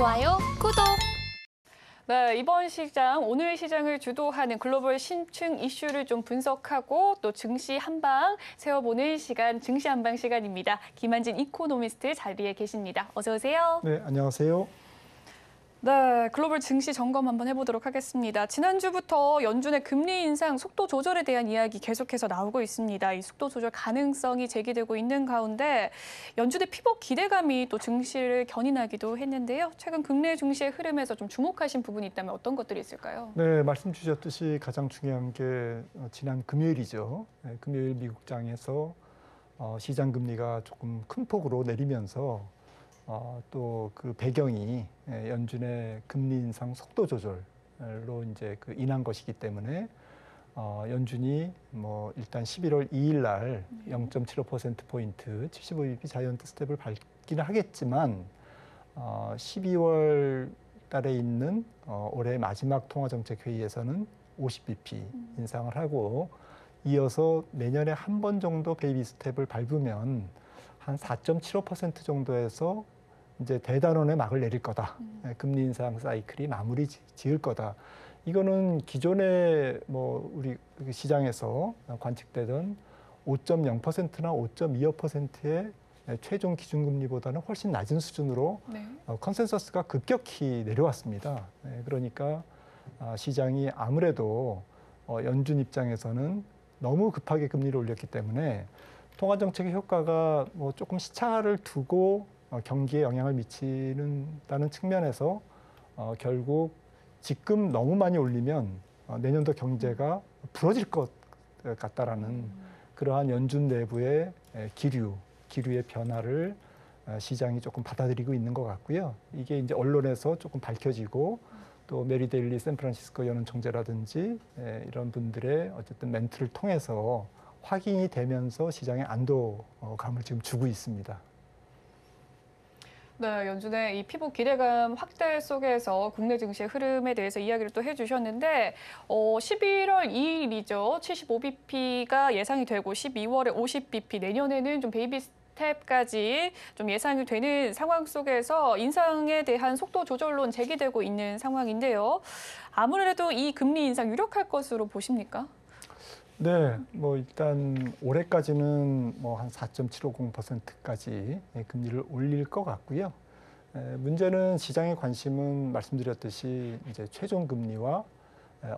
좋아요, 구독! 네, 이번 시장, 오늘 시장을 주도하는 글로벌 신층 이슈를 좀 분석하고 또 증시 한방 세워보는 시간, 증시 한방 시간입니다. 김한진 이코노미스트 자리에 계십니다. 어서 오세요. 네, 안녕하세요. 네, 글로벌 증시 점검 한번 해보도록 하겠습니다. 지난주부터 연준의 금리 인상 속도 조절에 대한 이야기 계속해서 나오고 있습니다. 이 속도 조절 가능성이 제기되고 있는 가운데 연준의 피벗 기대감이 또 증시를 견인하기도 했는데요. 최근 국내 증시의 흐름에서 좀 주목하신 부분이 있다면 어떤 것들이 있을까요? 네, 말씀 주셨듯이 가장 중요한 게 지난 금요일이죠. 네, 금요일 미국장에서 시장 금리가 조금 큰 폭으로 내리면서 또 그 배경이 연준의 금리 인상 속도 조절로 이제 그 인한 것이기 때문에 연준이 뭐 일단 11월 2일 날 0.75%포인트 75bp 자이언트 스텝을 밟기는 하겠지만 12월 달에 있는 올해 마지막 통화정책회의에서는 50bp 인상을 하고 이어서 내년에 한 번 정도 베이비 스텝을 밟으면 한 4.75% 정도에서 이제 대단원의 막을 내릴 거다. 금리 인상 사이클이 마무리 지을 거다. 이거는 기존에 뭐 우리 시장에서 관측되던 5.0%나 5.25%의 최종 기준금리보다는 훨씬 낮은 수준으로 컨센서스가 급격히 내려왔습니다. 그러니까 시장이 아무래도 연준 입장에서는 너무 급하게 금리를 올렸기 때문에 통화정책의 효과가 뭐 조금 시차를 두고 경기에 영향을 미치는다는 측면에서 결국 지금 너무 많이 올리면 내년도 경제가 부러질 것 같다라는 그러한 연준 내부의 기류의 변화를 시장이 조금 받아들이고 있는 것 같고요. 이게 이제 언론에서 조금 밝혀지고 또 메리 데일리 샌프란시스코 연은 총재라든지 이런 분들의 어쨌든 멘트를 통해서 확인이 되면서 시장에 안도감을 지금 주고 있습니다. 네, 연준의 이 피벗 기대감 확대 속에서 국내 증시의 흐름에 대해서 이야기를 또 해주셨는데 11월 2일이죠. 75bp가 예상이 되고 12월에 50bp, 내년에는 좀 베이비 스텝까지 좀 예상이 되는 상황 속에서 인상에 대한 속도 조절론 제기되고 있는 상황인데요. 아무래도 이 금리 인상 유력할 것으로 보십니까? 네, 뭐 일단 올해까지는 뭐 한 4.750%까지 금리를 올릴 것 같고요. 문제는 시장의 관심은 말씀드렸듯이 이제 최종 금리와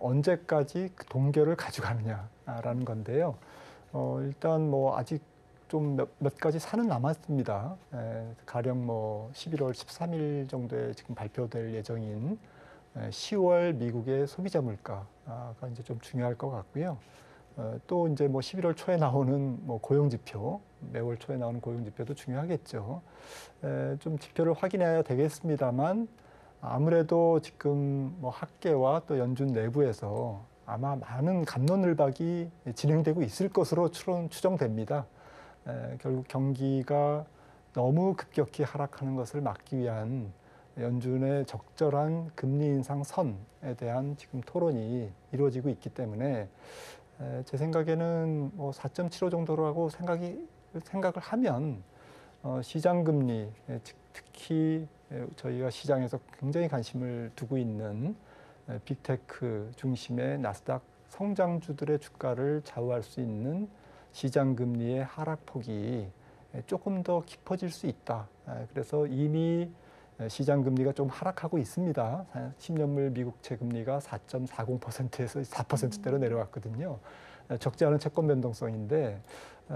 언제까지 그 동결을 가져가느냐라는 건데요. 일단 뭐 아직 좀 몇 가지 산은 남았습니다. 가령 뭐 11월 13일 정도에 지금 발표될 예정인 10월 미국의 소비자 물가가 이제 좀 중요할 것 같고요. 또 이제 뭐 11월 초에 나오는 뭐 고용 지표, 매월 초에 나오는 고용 지표도 중요하겠죠. 좀 지표를 확인해야 되겠습니다만 아무래도 지금 뭐 학계와 또 연준 내부에서 아마 많은 갑론을박이 진행되고 있을 것으로 추정됩니다. 결국 경기가 너무 급격히 하락하는 것을 막기 위한 연준의 적절한 금리 인상 선에 대한 지금 토론이 이루어지고 있기 때문에 제 생각에는 뭐 4.75 정도라고 생각을 하면 시장 금리, 특히 저희가 시장에서 굉장히 관심을 두고 있는 빅테크 중심의 나스닥 성장주들의 주가를 좌우할 수 있는 시장 금리의 하락폭이 조금 더 깊어질 수 있다. 그래서 이미 시장 금리가 좀 하락하고 있습니다. 10년물 미국채 금리가 4.40%에서 4%대로 내려왔거든요. 적지 않은 채권 변동성인데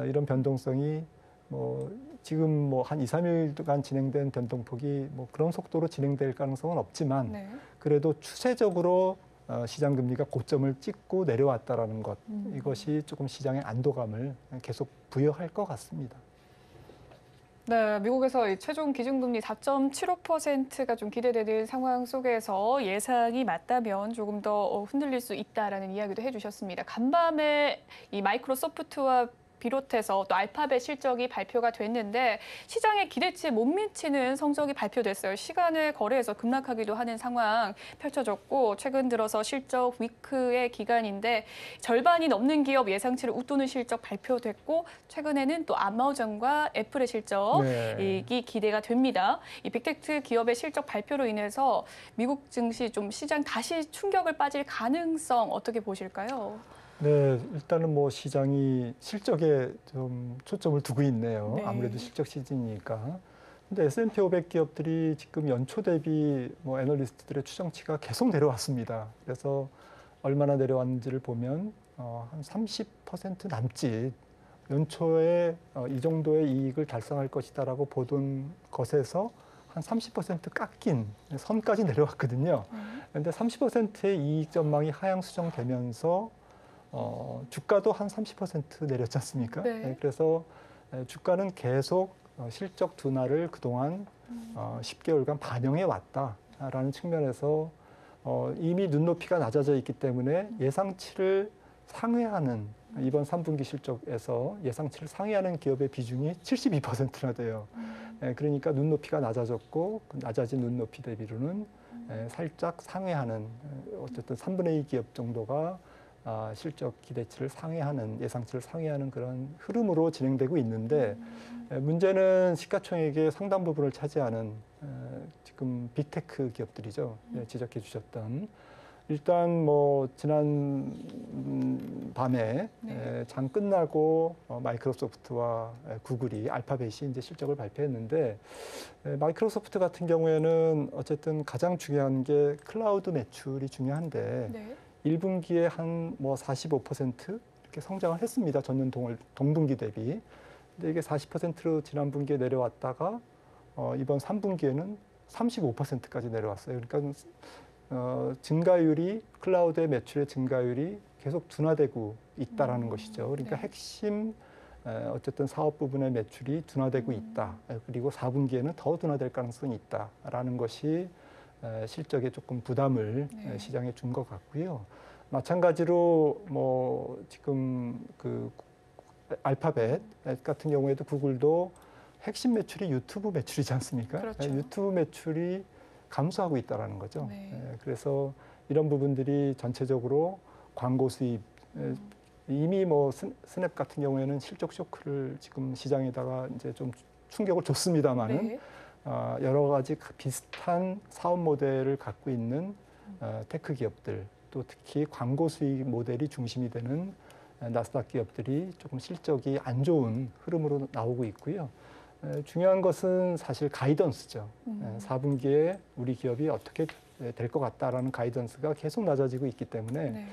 이런 변동성이 뭐 지금 뭐 한 2, 3일간 진행된 변동폭이 뭐 그런 속도로 진행될 가능성은 없지만 그래도 추세적으로 시장 금리가 고점을 찍고 내려왔다라는 것, 이것이 조금 시장의 안도감을 계속 부여할 것 같습니다. 네, 미국에서 이 최종 기준금리 4.75%가 좀 기대되는 상황 속에서 예상이 맞다면 조금 더 흔들릴 수 있다라는 이야기도 해주셨습니다. 간밤에 이 마이크로소프트와 비롯해서 또 알파벳 실적이 발표가 됐는데 시장의 기대치에 못 미치는 성적이 발표됐어요. 시간을 거래해서 급락하기도 하는 상황 펼쳐졌고 최근 들어서 실적 위크의 기간인데 절반이 넘는 기업 예상치를 웃도는 실적 발표됐고 최근에는 또 아마존과 애플의 실적이 네. 기대가 됩니다. 이 빅테크 기업의 실적 발표로 인해서 미국 증시 좀 시장 다시 충격을 빠질 가능성 어떻게 보실까요? 네, 일단은 뭐 시장이 실적에 좀 초점을 두고 있네요. 네. 아무래도 실적 시즌이니까. 근데 S&P 500 기업들이 지금 연초 대비 뭐 애널리스트들의 추정치가 계속 내려왔습니다. 그래서 얼마나 내려왔는지를 보면 한 30% 남짓 연초에 이 정도의 이익을 달성할 것이다라고 보던 것에서 한 30% 깎인 선까지 내려왔거든요. 그런데 30%의 이익 전망이 하향 수정되면서 주가도 한 30% 내렸지 않습니까? 네. 그래서 주가는 계속 실적 둔화를 그동안 10개월간 반영해 왔다라는 측면에서 이미 눈높이가 낮아져 있기 때문에 예상치를 상회하는 이번 3분기 실적에서 예상치를 상회하는 기업의 비중이 72%나 돼요. 그러니까 눈높이가 낮아졌고 그 낮아진 눈높이 대비로는 살짝 상회하는 어쨌든 3분의 2 기업 정도가 실적 기대치를 상회하는 예상치를 상회하는 그런 흐름으로 진행되고 있는데 문제는 시가총액의 상당 부분을 차지하는 지금 빅테크 기업들이죠. 지적해 주셨던 일단 뭐 지난 밤에 장 끝나고 마이크로소프트와 구글이 알파벳이 이제 실적을 발표했는데 마이크로소프트 같은 경우에는 어쨌든 가장 중요한 게 클라우드 매출이 중요한데 네. 1분기에 한 뭐 45% 이렇게 성장을 했습니다. 전년 동분기 대비. 근데 이게 40%로 지난 분기에 내려왔다가 이번 3분기에는 35%까지 내려왔어요. 그러니까 증가율이 클라우드의 매출의 증가율이 계속 둔화되고 있다라는 것이죠. 그러니까 네. 핵심 어쨌든 사업 부분의 매출이 둔화되고 있다. 그리고 4분기에는 더 둔화될 가능성이 있다라는 것이 실적에 조금 부담을 시장에 준 것 같고요. 마찬가지로 뭐 지금 그 알파벳 같은 경우에도 구글도 핵심 매출이 유튜브 매출이지 않습니까? 그렇죠. 유튜브 매출이 감소하고 있다라는 거죠. 네. 그래서 이런 부분들이 전체적으로 광고 수입 이미 뭐 스냅 같은 경우에는 실적 쇼크를 지금 시장에다가 이제 좀 충격을 줬습니다만은 네. 여러 가지 비슷한 사업 모델을 갖고 있는 테크 기업들 또 특히 광고 수익 모델이 중심이 되는 나스닥 기업들이 조금 실적이 안 좋은 흐름으로 나오고 있고요. 중요한 것은 사실 가이던스죠. 4분기에 우리 기업이 어떻게 될 것 같다라는 가이던스가 계속 낮아지고 있기 때문에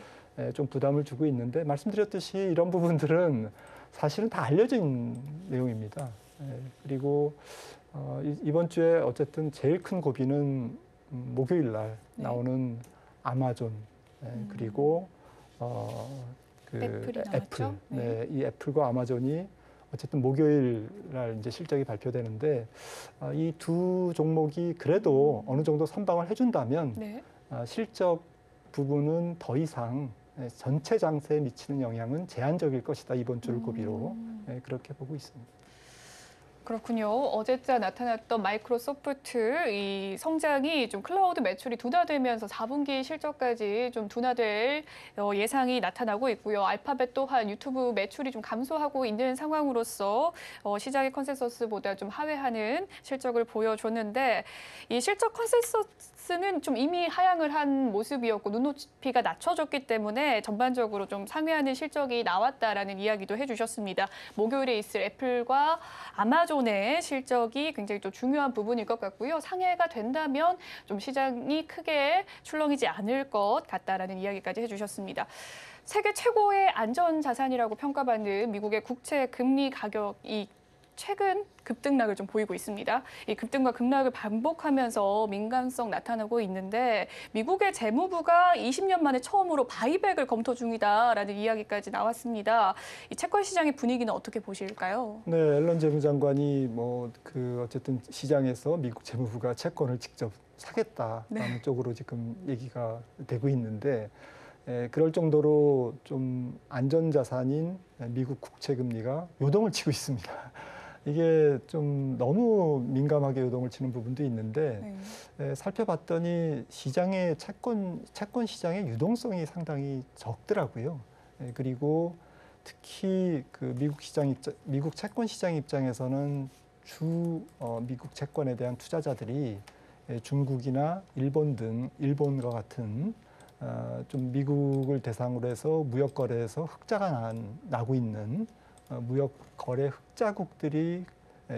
좀 부담을 주고 있는데 말씀드렸듯이 이런 부분들은 사실은 다 알려진 내용입니다. 그리고 이번 주에 어쨌든 제일 큰 고비는 목요일 날 나오는 아마존 그리고 그 애플이 애플. 나왔죠? 이 애플과 아마존이 어쨌든 목요일 날 이제 실적이 발표되는데 이 두 종목이 그래도 어느 정도 선방을 해준다면 실적 부분은 더 이상 전체 장세에 미치는 영향은 제한적일 것이다. 이번 주를 고비로 그렇게 보고 있습니다. 그렇군요. 어제자 나타났던 마이크로소프트 이 성장이 좀 클라우드 매출이 둔화되면서 4분기 실적까지 좀 둔화될 예상이 나타나고 있고요. 알파벳 또한 유튜브 매출이 좀 감소하고 있는 상황으로서 시장의 컨센서스보다 좀 하회하는 실적을 보여줬는데 이 실적 컨센서스는 좀 이미 하향을 한 모습이었고 눈높이가 낮춰졌기 때문에 전반적으로 좀 상회하는 실적이 나왔다라는 이야기도 해주셨습니다. 목요일에 있을 애플과 아마존의 실적이 굉장히 또 중요한 부분일 것 같고요. 상해가 된다면 좀 시장이 크게 출렁이지 않을 것 같다라는 이야기까지 해주셨습니다. 세계 최고의 안전 자산이라고 평가받는 미국의 국채 금리 가격이 최근 급등락을 좀 보이고 있습니다. 이 급등과 급락을 반복하면서 민감성 나타나고 있는데 미국의 재무부가 20년 만에 처음으로 바이백을 검토 중이다라는 이야기까지 나왔습니다. 이 채권 시장의 분위기는 어떻게 보실까요? 네, 앨런 재무장관이 뭐 그 어쨌든 시장에서 미국 재무부가 채권을 직접 사겠다라는 쪽으로 지금 얘기가 되고 있는데 그럴 정도로 좀 안전자산인 미국 국채 금리가 요동을 치고 있습니다. 이게 좀 너무 민감하게 요동을 치는 부분도 있는데 살펴봤더니 시장의 채권 시장의 유동성이 상당히 적더라고요. 그리고 특히 그 미국 채권 시장 입장에서는 미국 채권에 대한 투자자들이 중국이나 일본과 같은 좀 미국을 대상으로 해서 무역 거래에서 흑자가 나고 있는 무역 거래 흑자국들이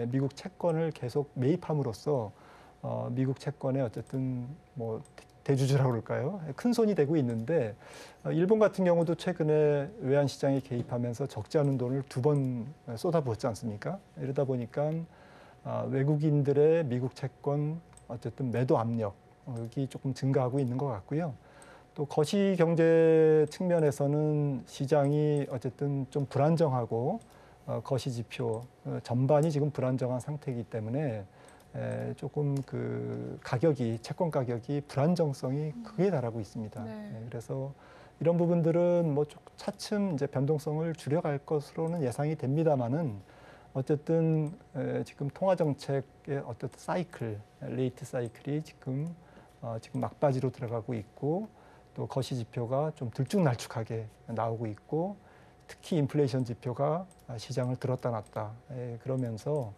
미국 채권을 계속 매입함으로써 미국 채권에 어쨌든 뭐 대주주라고 그럴까요? 큰 손이 되고 있는데 일본 같은 경우도 최근에 외환 시장에 개입하면서 적지 않은 돈을 2번 쏟아부었지 않습니까? 이러다 보니까 외국인들의 미국 채권 어쨌든 매도 압력이 조금 증가하고 있는 것 같고요. 또 거시 경제 측면에서는 시장이 어쨌든 좀 불안정하고 거시 지표 전반이 지금 불안정한 상태이기 때문에 조금 그 채권 가격이 불안정성이 크게 달하고 있습니다. 그래서 이런 부분들은 뭐 차츰 이제 변동성을 줄여갈 것으로는 예상이 됩니다만은 어쨌든 지금 통화 정책의 어떤 레이트 사이클이 지금 막바지로 들어가고 있고 또 거시 지표가 좀 들쭉날쭉하게 나오고 있고 특히 인플레이션 지표가 시장을 들었다 놨다 그러면서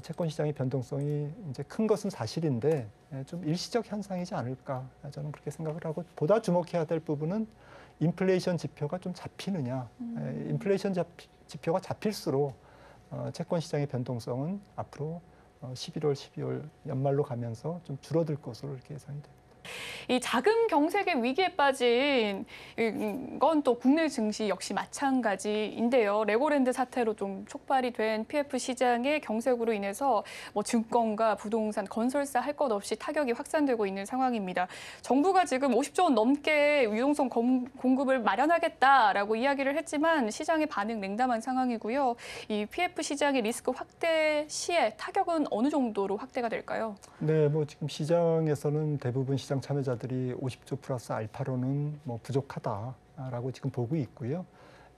채권 시장의 변동성이 이제 큰 것은 사실인데 좀 일시적 현상이지 않을까 저는 그렇게 생각을 하고 보다 주목해야 될 부분은 인플레이션 지표가 좀 잡히느냐 인플레이션 지표가 잡힐수록 채권 시장의 변동성은 앞으로 11월, 12월 연말로 가면서 좀 줄어들 것으로 이렇게 예상이 됩니다. 이 자금 경색의 위기에 빠진 건 또 국내 증시 역시 마찬가지인데요. 레고랜드 사태로 좀 촉발이 된 PF 시장의 경색으로 인해서 뭐 증권가, 부동산, 건설사 할 것 없이 타격이 확산되고 있는 상황입니다. 정부가 지금 50조 원 넘게 유동성 공급을 마련하겠다라고 이야기를 했지만 시장의 반응 냉담한 상황이고요. 이 PF 시장의 리스크 확대 시에 타격은 어느 정도로 확대가 될까요? 네, 뭐 지금 시장에서는 대부분 시장 참여자들이 50조 플러스 알파로는 뭐 부족하다라고 지금 보고 있고요.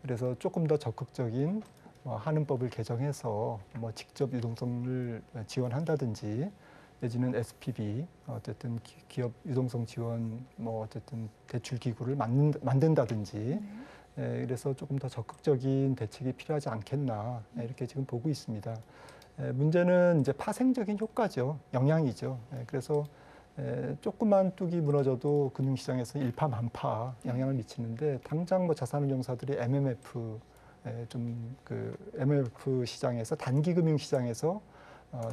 그래서 조금 더 적극적인 한은법을 개정해서 뭐 직접 유동성을 지원한다든지 내지는 SPV 어쨌든 기업 유동성 지원 뭐 어쨌든 대출 기구를 만든다든지 그래서 조금 더 적극적인 대책이 필요하지 않겠나 이렇게 지금 보고 있습니다. 문제는 이제 파생적인 효과죠. 영향이죠. 그래서 조금만 뚝이 무너져도 금융시장에서 일파만파 영향을 미치는데 당장 뭐 자산운용사들이 MMF 시장에서 단기 금융시장에서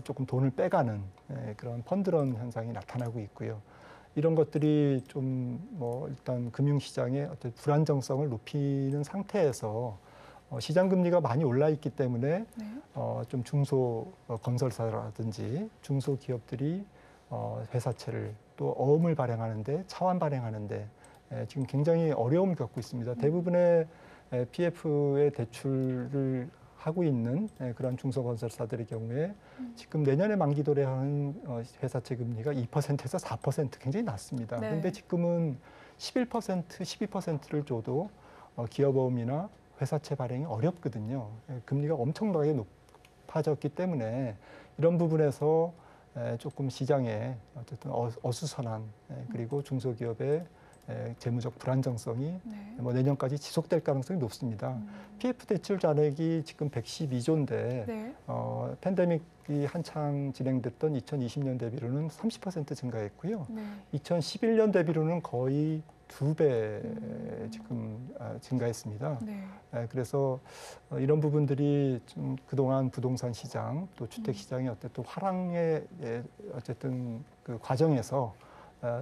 조금 돈을 빼가는 그런 펀드런 현상이 나타나고 있고요. 이런 것들이 좀 뭐 일단 금융시장의 어떤 불안정성을 높이는 상태에서 시장 금리가 많이 올라 있기 때문에 좀 중소 건설사라든지 중소 기업들이 회사채를 또 어음을 발행하는데 차환 발행하는데 지금 굉장히 어려움을 겪고 있습니다. 대부분의 PF의 대출을 하고 있는 그런 중소건설사들의 경우에 지금 내년에 만기 도래하는 회사채 금리가 2%에서 4% 굉장히 낮습니다. 그런데 지금은 11%, 12%를 줘도 기업어음이나 회사채 발행이 어렵거든요. 금리가 엄청나게 높아졌기 때문에 이런 부분에서 조금 시장에 어쨌든 어수선한 그리고 중소기업의 재무적 불안정성이 뭐 내년까지 지속될 가능성이 높습니다. PF 대출 잔액이 지금 112조인데 팬데믹이 한창 진행됐던 2020년 대비로는 30% 증가했고요. 2011년 대비로는 거의 2배 지금 증가했습니다. 그래서 이런 부분들이 좀 그동안 부동산 시장 또 주택 시장의 어쨌든 화랑의 어쨌든 그 과정에서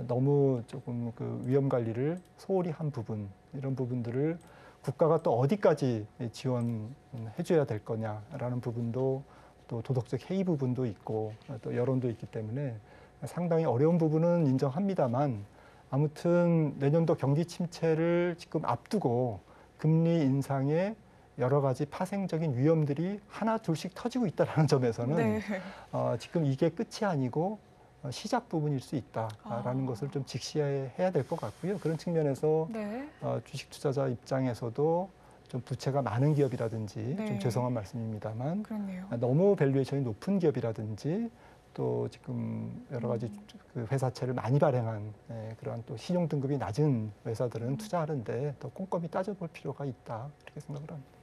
너무 조금 그 위험 관리를 소홀히 한 부분 이런 부분들을 국가가 또 어디까지 지원해줘야 될 거냐라는 부분도 또 도덕적 해이 부분도 있고 또 여론도 있기 때문에 상당히 어려운 부분은 인정합니다만 아무튼 내년도 경기 침체를 지금 앞두고 금리 인상에 여러 가지 파생적인 위험들이 하나 둘씩 터지고 있다는 점에서는 지금 이게 끝이 아니고 시작 부분일 수 있다라는 것을 좀 직시해야 될 것 같고요. 그런 측면에서 네. 주식 투자자 입장에서도 좀 부채가 많은 기업이라든지 네. 좀 죄송한 말씀입니다만 그렇네요. 너무 밸류에이션이 높은 기업이라든지 또 지금 여러 가지 그 회사채를 많이 발행한 그러한 또 신용 등급이 낮은 회사들은 투자하는데 더 꼼꼼히 따져볼 필요가 있다 이렇게 생각을 합니다.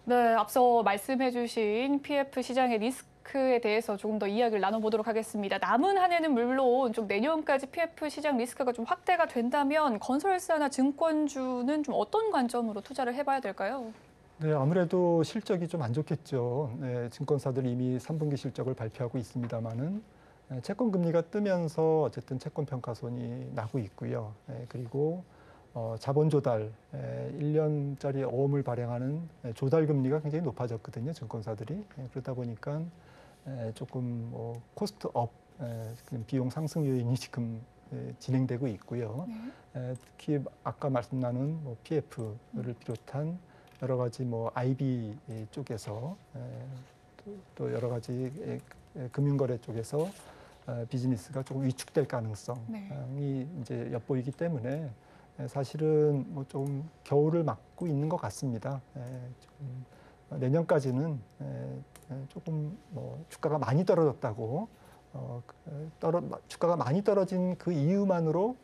네, 앞서 말씀해주신 PF 시장의 리스크에 대해서 조금 더 이야기를 나눠보도록 하겠습니다. 남은 한 해는 물론 좀 내년까지 PF 시장 리스크가 좀 확대가 된다면 건설사나 증권주는 좀 어떤 관점으로 투자를 해봐야 될까요? 네, 아무래도 실적이 좀 안 좋겠죠. 네, 증권사들이 이미 3분기 실적을 발표하고 있습니다만은 채권 금리가 뜨면서 어쨌든 채권 평가손이 나고 있고요. 그리고 자본 조달, 1년짜리 어음을 발행하는 조달 금리가 굉장히 높아졌거든요, 증권사들이. 그러다 보니까 조금 코스트 업, 비용 상승 요인이 지금 진행되고 있고요. 네. 특히 아까 말씀 나눈 PF를 비롯한 여러 가지 IB 쪽에서 또 여러 가지 금융거래 쪽에서 비즈니스가 조금 위축될 가능성이 이제 엿보이기 때문에 사실은 좀 겨울을 맞고 있는 것 같습니다. 조금 내년까지는 조금 주가가 많이 떨어졌다고 주가가 많이 떨어진 그 이유만으로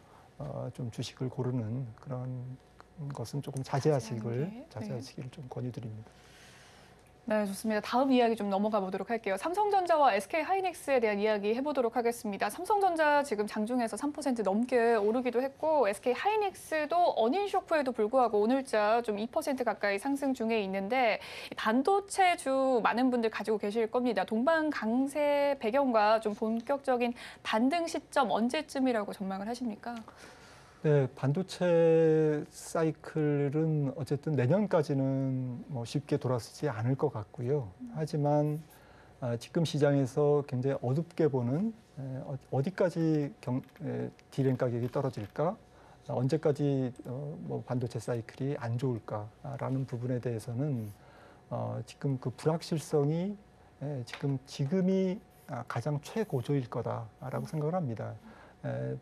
좀 주식을 고르는 그런 것은 조금 자제하시기를 좀 권유드립니다. 네, 좋습니다. 다음 이야기 좀 넘어가 보도록 할게요. 삼성전자와 SK하이닉스에 대한 이야기 해보도록 하겠습니다. 삼성전자 지금 장중에서 3% 넘게 오르기도 했고 SK하이닉스도 어닝 쇼크에도 불구하고 오늘자 좀 2% 가까이 상승 중에 있는데 반도체주 많은 분들 가지고 계실 겁니다. 동반 강세 배경과 좀 본격적인 반등 시점 언제쯤이라고 전망을 하십니까? 네, 반도체 사이클은 어쨌든 내년까지는 쉽게 돌아서지 않을 것 같고요. 하지만 지금 시장에서 굉장히 어둡게 보는 어디까지 디램 가격이 떨어질까? 언제까지 반도체 사이클이 안 좋을까라는 부분에 대해서는 지금 그 불확실성이 지금이 가장 최고조일 거다라고 생각을 합니다.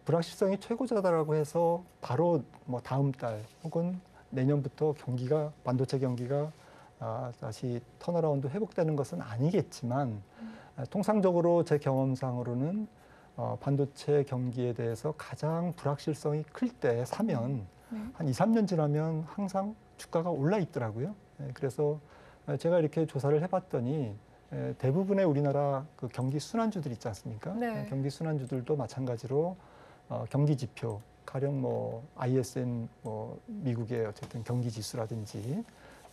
불확실성이 최고조다라고 해서 바로 다음 달 혹은 내년부터 반도체 경기가 다시 턴어라운드 회복되는 것은 아니겠지만 통상적으로 제 경험상으로는 반도체 경기에 대해서 가장 불확실성이 클 때 사면 한 2, 3년 지나면 항상 주가가 올라 있더라고요. 그래서 제가 이렇게 조사를 해봤더니 대부분의 우리나라 그 경기 순환주들 있지 않습니까? 네. 경기 순환주들도 마찬가지로 경기 지표, 가령 ISM 미국의 어쨌든 경기 지수라든지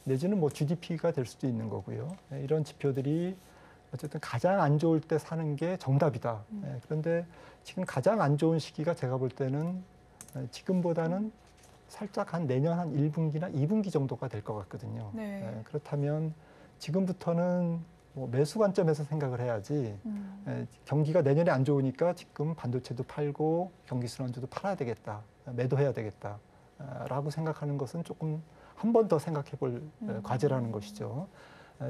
내지는 GDP가 될 수도 있는 거고요. 이런 지표들이 어쨌든 가장 안 좋을 때 사는 게 정답이다. 그런데 지금 가장 안 좋은 시기가 제가 볼 때는 지금보다는 살짝 내년 한 1분기나 2분기 정도가 될 것 같거든요. 네. 그렇다면 지금부터는 매수 관점에서 생각을 해야지 경기가 내년에 안 좋으니까 지금 반도체도 팔고 경기 순환주도 팔아야 되겠다, 매도해야 되겠다라고 생각하는 것은 조금 한 번 더 생각해 볼 과제라는 것이죠.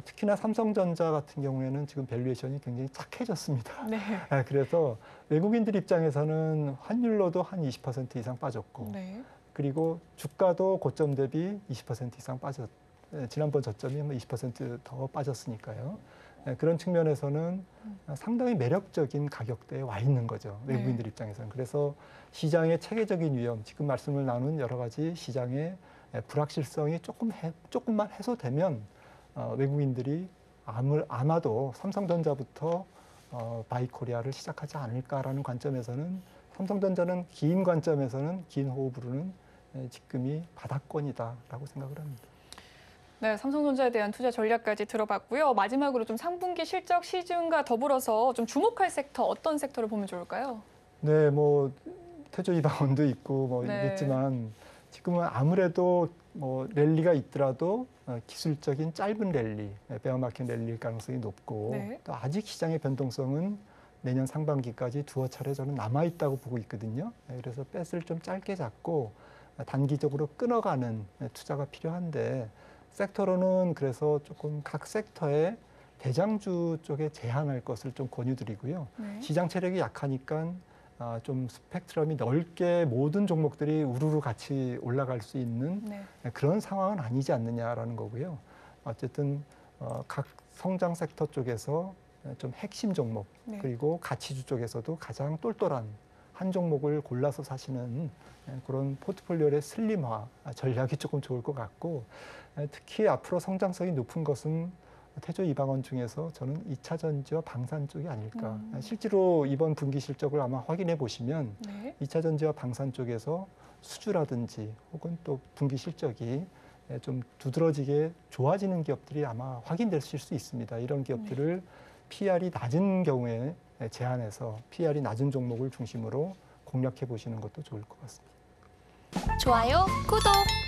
특히나 삼성전자 같은 경우에는 지금 밸류에이션이 굉장히 착해졌습니다. 네. 그래서 외국인들 입장에서는 환율로도 한 20% 이상 빠졌고 네. 그리고 주가도 고점 대비 20% 이상 지난번 저점이 20% 더 빠졌으니까요. 그런 측면에서는 상당히 매력적인 가격대에 와 있는 거죠. 외국인들 입장에서는. 그래서 시장의 체계적인 위험, 지금 말씀을 나눈 여러 가지 시장의 불확실성이 조금만 해소되면 외국인들이 아마도 삼성전자부터 바이코리아를 시작하지 않을까라는 관점에서는 삼성전자는 긴 관점에서는 긴 호흡으로는 지금이 바닥권이다라고 생각을 합니다. 네, 삼성전자에 대한 투자 전략까지 들어봤고요. 마지막으로 좀 3분기 실적 시즌과 더불어서 좀 주목할 섹터 어떤 섹터를 보면 좋을까요? 네, 태조이방원도 있고 네. 있겠지만 지금은 아무래도 랠리가 있더라도 기술적인 짧은 랠리, 베어마켓 랠리일 가능성이 높고 네. 또 아직 시장의 변동성은 내년 상반기까지 두어 차례 저는 남아 있다고 보고 있거든요. 그래서 뱃을 좀 짧게 잡고 단기적으로 끊어가는 투자가 필요한데 섹터로는 그래서 조금 각 섹터의 대장주 쪽에 제한할 것을 좀 권유드리고요. 네. 시장 체력이 약하니까 좀 스펙트럼이 넓게 모든 종목들이 우르르 같이 올라갈 수 있는 네. 그런 상황은 아니지 않느냐라는 거고요. 어쨌든 각 성장 섹터 쪽에서 좀 핵심 종목 네. 그리고 가치주 쪽에서도 가장 똘똘한 한 종목을 골라서 사시는 그런 포트폴리오의 슬림화 전략이 조금 좋을 것 같고 특히 앞으로 성장성이 높은 것은 태조 이방원 중에서 저는 2차 전지와 방산 쪽이 아닐까. 실제로 이번 분기 실적을 아마 확인해 보시면 네. 2차 전지와 방산 쪽에서 수주라든지 혹은 또 분기 실적이 좀 두드러지게 좋아지는 기업들이 아마 확인되실 수 있습니다. 이런 기업들을 PR이 낮은 경우에 제한해서 PR이 낮은 종목을 중심으로 공략해 보시는 것도 좋을 것 같습니다. 좋아요, 구독!